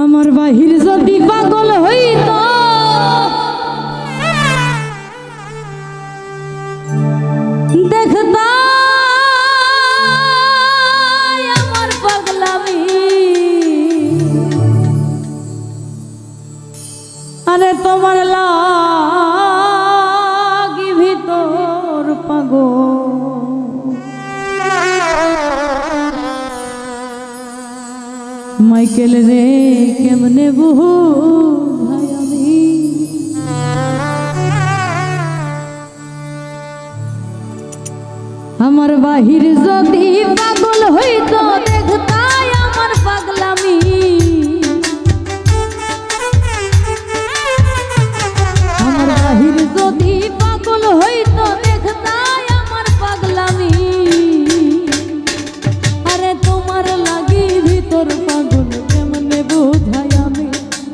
আমার বাহির যদি পাগল হইত দেখতা আমার পাগলামি, আরে তোমার লাগি ভিতর পাগল মাইকেল রে কেমনে বহু ভাই আমি আমার বাহির যদি পাগল হইতো দেখতাই আমার পাগলামি, আমার বাহির যদি পাগল হইতো দেখতাই আমার পাগলামি, আরে তোমার লাগি ভিতর পাগল কেমনে বুঝাই আমি,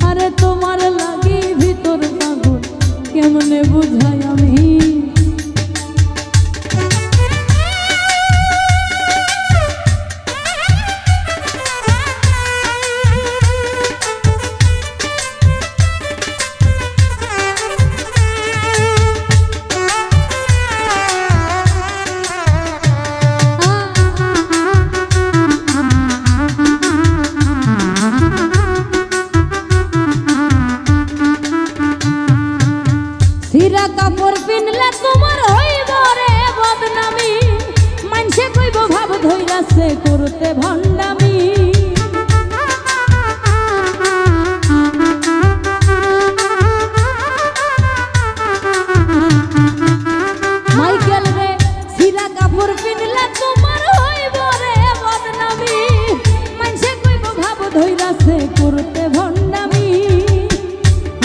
আরে তোমার লাগি ভিতর পাগল কেমনে বুঝাই আমি। সিরা কাপড় পিনলে তোমার হইব রে বদনামি, মানসে কইব ভাব ধইরাছে করতে ভণ্ডামি, মাইকেল রে সিরা কাপড় পিনলে তোমার হইব রে বদনামি, মানসে কইব ভাব ধইরাছে করতে ভণ্ডামি,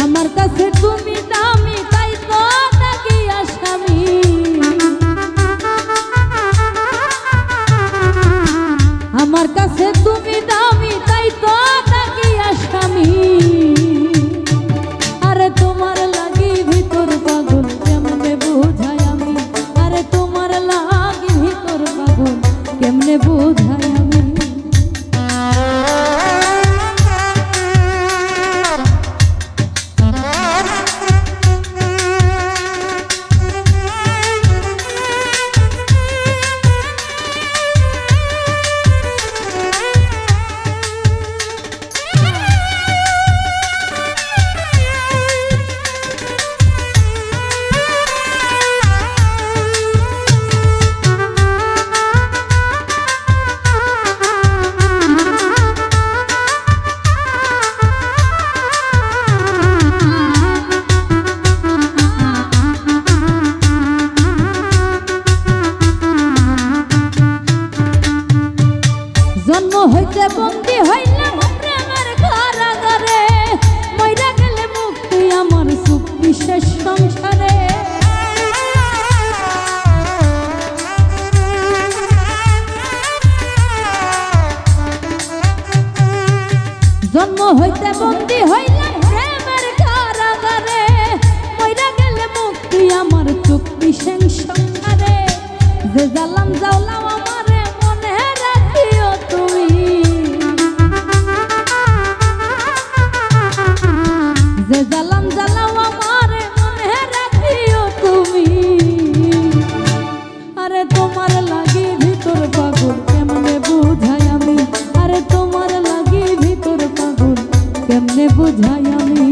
আমার কাছে তুমি দামি তাই তো নাকি আসামি, আমার কাছে তুমি দামি তাই তো নাকি আসামি, আরে তোমার লাগি ভিতর পাগল কেমনে বুঝাই আমি, আরে তোমার লাগি ভিতর পাগল কেমনে বুঝাই আমি। জন্ম হইতে বন্দী হইলাম প্রেমের কারাগারে, মইরা গেলে মুক্তি আমার সুখ বিশেষ সংসারে, জন্ম হইতে বন্দী হইলাম প্রেমের কারাগারে, মইরা গেলে মুক্তি আমার সুখ বিশেষ সংসারে, যে জালাম জাওলাম আমারে মনে রাখিও তুমি, যে জালাম জ্বালাও আমারে মনে রাখিও তুমি, আরে তোমার লাগি ভিতর পাগল কেমনে বুঝাই আমি, আরে তোমার লাগি ভিতর পাগল কেমনে বুঝাই আমি।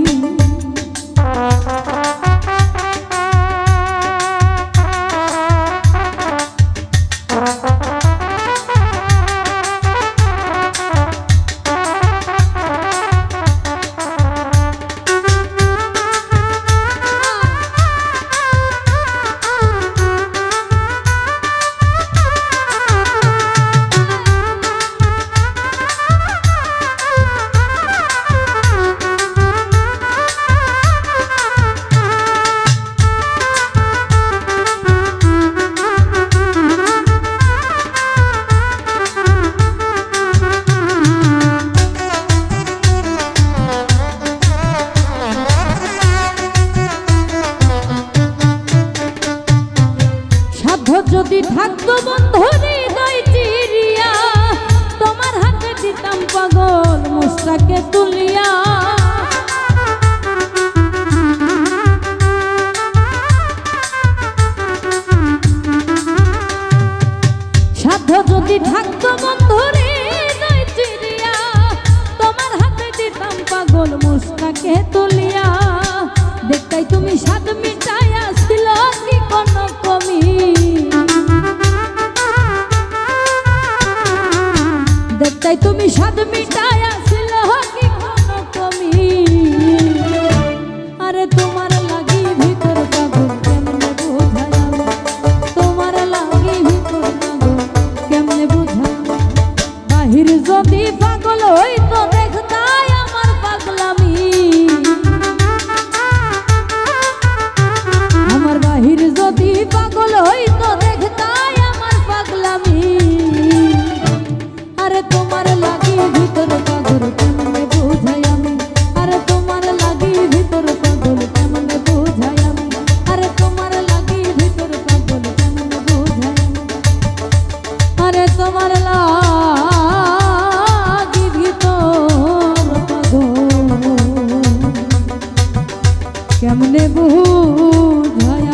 মুখটাকে তুলিয়া সাধ্য যদি থাকতো বন্ধুরে হৃদয় চিরিয়া তোমার হাতে দিতাম পাগল মুখটাকে তুলিয়া দেখতাই তুমি স্বাদ মিটাইয়া ছিল কি কোনো কমি দেখতাই তুমি স্বাদ মিটাইয়া ছিল কি কোনো কমি আরে তোমার লাগি ভিতর পাগল কেমনে বুঝাই আমি তোমার লাগি ভিতর পাগল কেমনে বুঝাই বাহির যদি পাগল হইতো দেখতাই আমার পাগলামি আমার বাহির যদি পাগল হইতো দেখতাই আমার পাগলামি আরে তোমার লাগি ভিতর পাগল কেমনে বুঝাই আমি আরে তোমার লাগি ভিতর পাগল কেমনে বুঝাই আমি আরে তোমার লাগি ভিতর পাগল কেমনে বুঝাই আমি আরে তোমার লাগি ভিতর পাগল কেমনে বুঝাই